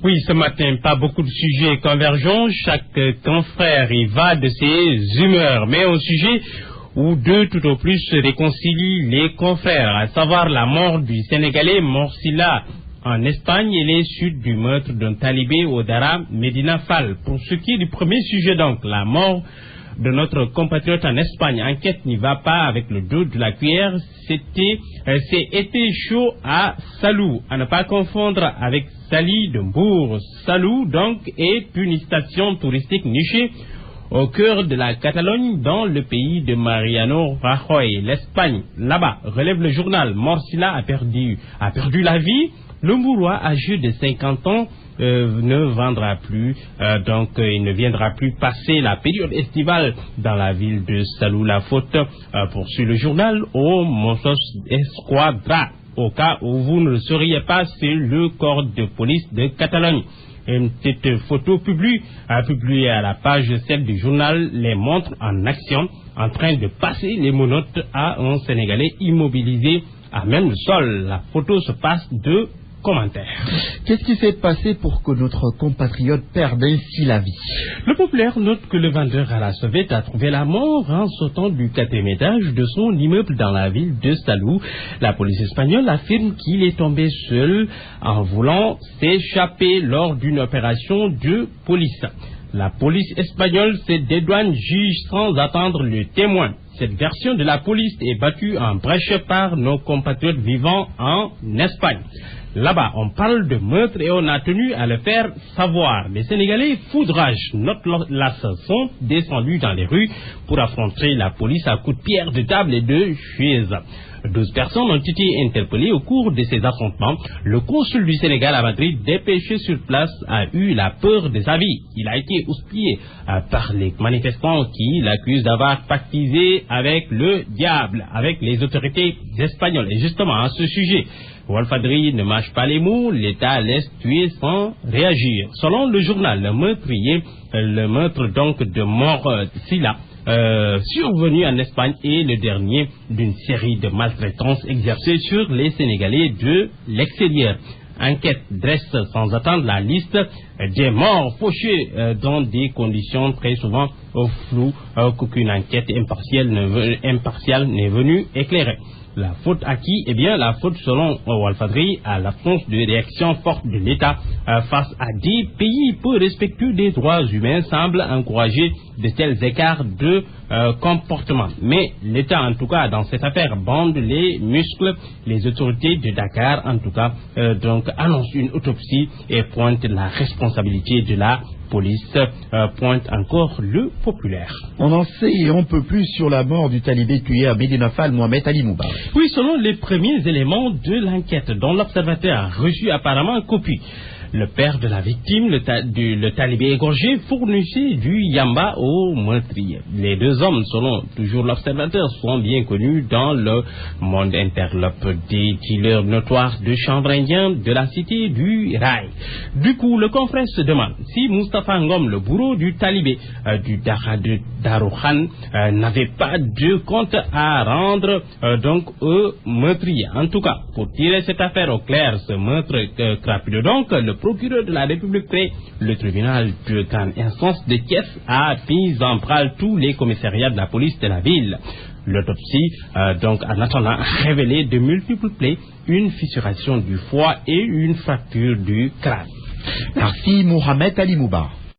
Oui, ce matin, pas beaucoup de sujets convergents. Chaque confrère y va de ses humeurs. Mais un sujet où deux tout au plus se réconcilient les confrères, à savoir la mort du Sénégalais Morsila en Espagne et les suites du meurtre d'un talibé au Dara Medina Fall. Pour ce qui est du premier sujet donc, la mort de notre compatriote en Espagne, enquête n'y va pas avec le dos de la cuillère. C'est été chaud à Salou, à ne pas confondre avec Sali de Mbour. Salou donc est une station touristique nichée au cœur de la Catalogne, dans le pays de Mariano Rajoy. L'Espagne, là-bas, relève le journal. Morsila a perdu la vie. Le Mbourois, âgé de 50 ans, ne vendra plus, il ne viendra plus passer la période estivale dans la ville de Salou. La faute, poursuit le journal, au Mossos Esquadra. Au cas où vous ne le sauriez pas, c'est le corps de police de Catalogne. Une petite photo publiée à la page 7 du journal les montre en action, en train de passer les menottes à un Sénégalais immobilisé à même le sol. La photo se passe de commentaires. Qu'est-ce qui s'est passé pour que notre compatriote perde ainsi la vie? Le Populaire note que le vendeur à la sauvette a trouvé la mort en sautant du 4e étage de son immeuble dans la ville de Salou. La police espagnole affirme qu'il est tombé seul en voulant s'échapper lors d'une opération de police. La police espagnole se dédouane, juge sans attendre le témoin. Cette version de la police est battue en brèche par nos compatriotes vivant en Espagne. Là-bas, on parle de meurtre et on a tenu à le faire savoir. Les Sénégalais foudrages, note-las, sont descendus dans les rues pour affronter la police à coups de pierre, de table et de chaises. 12 personnes ont été interpellées au cours de ces affrontements. Le consul du Sénégal à Madrid, dépêché sur place, a eu la peur de sa vie. Il a été houspillé par les manifestants qui l'accusent d'avoir pactisé avec le diable, avec les autorités espagnoles. Et justement, à ce sujet, Walfadri ne mâche pas les mots, l'État laisse tuer sans réagir. Selon le journal, le meurtre donc de Morsila, survenu en Espagne, est le dernier d'une série de maltraitances exercées sur les Sénégalais de l'extérieur. Enquête dresse sans attendre la liste des morts fauchés dans des conditions très souvent floues qu'aucune enquête impartiale n'est venue éclairer. La faute à qui? Eh bien, la faute, selon Walfadri, à l'absence de réaction forte de l'État face à des pays peu respectueux des droits humains, semble encourager de tels écarts de comportement. Mais l'État, en tout cas, dans cette affaire, bande les muscles. Les autorités de Dakar, en tout cas, annoncent une autopsie et pointent la responsabilité de la police, pointe encore le Populaire. On en sait et on peut plus sur la mort du talibé tué à Medina Fall, Mohamed Ali Moubar. Oui, selon les premiers éléments de l'enquête, dont l'observateur a reçu apparemment copie. Le père de la victime, le talibé égorgé, fournissait du yamba au meurtrier. Les deux hommes, selon toujours l'observateur, sont bien connus dans le monde interlope, des dealers notoires de chanvre indien de la cité du Rail. Du coup, le confrère se demande si Moustapha Ngom, le bourreau du talibé du Daroukhan, n'avait pas de compte à rendre au meurtrier. En tout cas, pour tirer cette affaire au clair, ce meurtre crapuleux donc, le procureur de la République crée le tribunal de grande instance de Thiès a mis en branle tous les commissariats de la police de la ville. L'autopsie, en attendant, a révélé de multiples plaies, une fissuration du foie et une fracture du crâne. Merci Mohamed Ali Moubar.